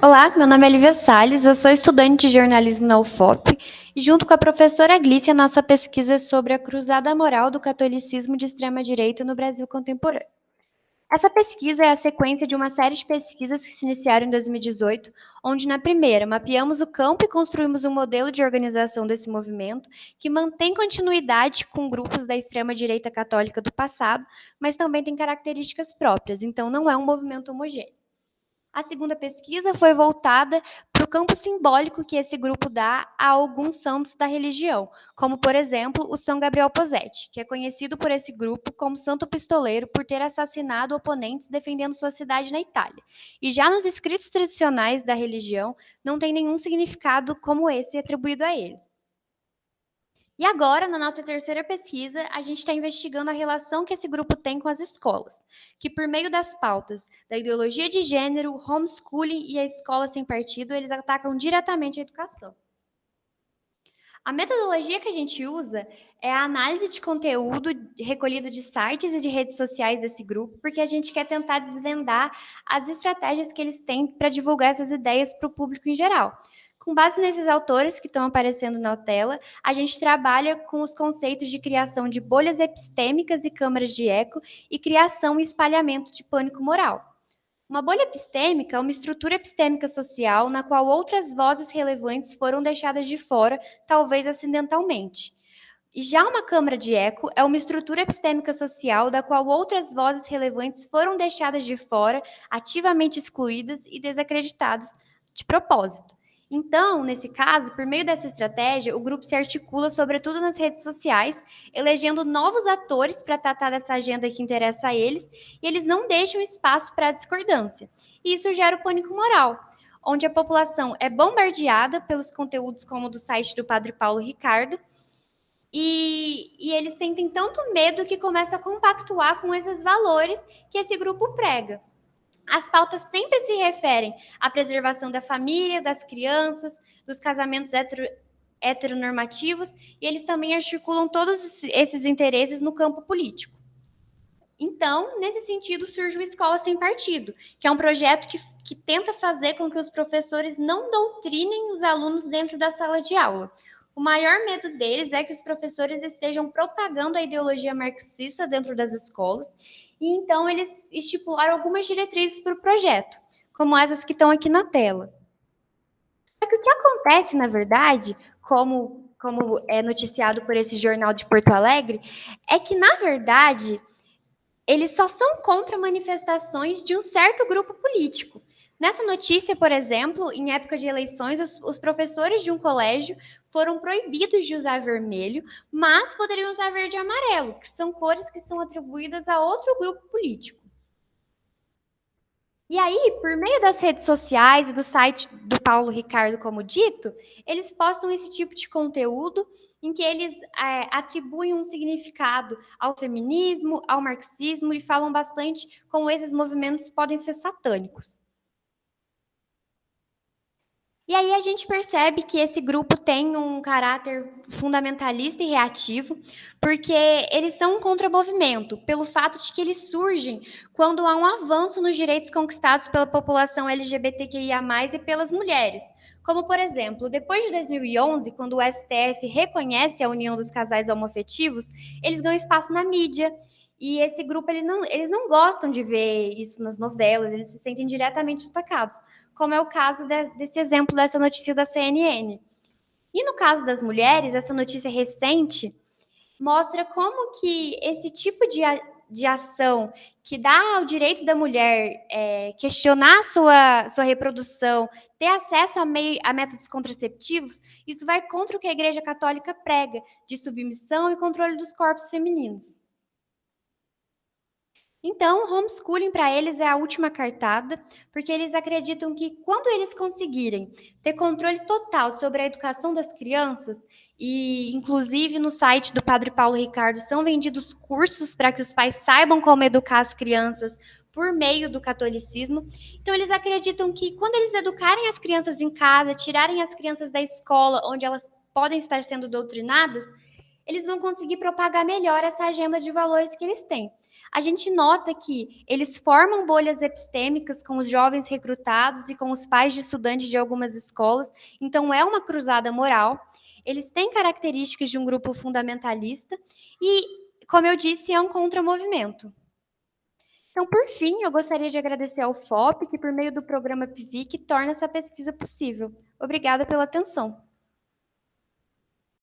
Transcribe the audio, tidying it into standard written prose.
Olá, meu nome é Lívia Salles, eu sou estudante de jornalismo na UFOP e junto com a professora Glícia, nossa pesquisa é sobre a cruzada moral do catolicismo de extrema-direita no Brasil contemporâneo. Essa pesquisa é a sequência de uma série de pesquisas que se iniciaram em 2018, onde na primeira mapeamos o campo e construímos um modelo de organização desse movimento que mantém continuidade com grupos da extrema-direita católica do passado, mas também tem características próprias, então não é um movimento homogêneo. A segunda pesquisa foi voltada para o campo simbólico que esse grupo dá a alguns santos da religião, como, por exemplo, o São Gabriel Posetti, que é conhecido por esse grupo como santo pistoleiro por ter assassinado oponentes defendendo sua cidade na Itália. E já nos escritos tradicionais da religião, não tem nenhum significado como esse atribuído a ele. E agora, na nossa terceira pesquisa, a gente está investigando a relação que esse grupo tem com as escolas, que por meio das pautas da ideologia de gênero, homeschooling e a escola sem partido, eles atacam diretamente a educação. A metodologia que a gente usa é a análise de conteúdo recolhido de sites e de redes sociais desse grupo, porque a gente quer tentar desvendar as estratégias que eles têm para divulgar essas ideias para o público em geral. Com base nesses autores que estão aparecendo na tela, a gente trabalha com os conceitos de criação de bolhas epistêmicas e câmaras de eco e criação e espalhamento de pânico moral. Uma bolha epistêmica é uma estrutura epistêmica social na qual outras vozes relevantes foram deixadas de fora, talvez acidentalmente. E já uma câmara de eco é uma estrutura epistêmica social da qual outras vozes relevantes foram deixadas de fora, ativamente excluídas e desacreditadas de propósito. Então, nesse caso, por meio dessa estratégia, o grupo se articula sobretudo nas redes sociais, elegendo novos atores para tratar dessa agenda que interessa a eles, e eles não deixam espaço para a discordância. E isso gera o pânico moral, onde a população é bombardeada pelos conteúdos como o do site do Padre Paulo Ricardo, e eles sentem tanto medo que começam a compactuar com esses valores que esse grupo prega. As pautas sempre se referem à preservação da família, das crianças, dos casamentos heteronormativos, e eles também articulam todos esses interesses no campo político. Então, nesse sentido, surge o Escola Sem Partido, que é um projeto que tenta fazer com que os professores não doutrinem os alunos dentro da sala de aula. O maior medo deles é que os professores estejam propagando a ideologia marxista dentro das escolas, e então eles estipularam algumas diretrizes para o projeto, como essas que estão aqui na tela. Só que o que acontece, na verdade, como é noticiado por esse jornal de Porto Alegre, é que, na verdade, eles só são contra manifestações de um certo grupo político. Nessa notícia, por exemplo, em época de eleições, os professores de um colégio foram proibidos de usar vermelho, mas poderiam usar verde e amarelo, que são cores que são atribuídas a outro grupo político. E aí, por meio das redes sociais e do site do Paulo Ricardo, como dito, eles postam esse tipo de conteúdo em que eles atribuem um significado ao feminismo, ao marxismo e falam bastante como esses movimentos podem ser satânicos. E aí a gente percebe que esse grupo tem um caráter fundamentalista e reativo, porque eles são um contramovimento, pelo fato de que eles surgem quando há um avanço nos direitos conquistados pela população LGBTQIA+, e pelas mulheres. Como, por exemplo, depois de 2011, quando o STF reconhece a união dos casais homoafetivos, eles ganham espaço na mídia. E esse grupo, eles não gostam de ver isso nas novelas, eles se sentem diretamente atacados, como é o caso desse exemplo dessa notícia da CNN. E no caso das mulheres, essa notícia recente mostra como que esse tipo de ação que dá ao direito da mulher questionar sua reprodução, ter acesso a métodos contraceptivos, isso vai contra o que a Igreja Católica prega, de submissão e controle dos corpos femininos. Então, o homeschooling para eles é a última cartada, porque eles acreditam que quando eles conseguirem ter controle total sobre a educação das crianças, e inclusive no site do Padre Paulo Ricardo são vendidos cursos para que os pais saibam como educar as crianças por meio do catolicismo. Então, eles acreditam que quando eles educarem as crianças em casa, tirarem as crianças da escola, onde elas podem estar sendo doutrinadas, eles vão conseguir propagar melhor essa agenda de valores que eles têm. A gente nota que eles formam bolhas epistêmicas com os jovens recrutados e com os pais de estudantes de algumas escolas, então é uma cruzada moral. Eles têm características de um grupo fundamentalista e, como eu disse, é um contramovimento. Então, por fim, eu gostaria de agradecer ao FOP, que por meio do programa PIVIC torna essa pesquisa possível. Obrigada pela atenção.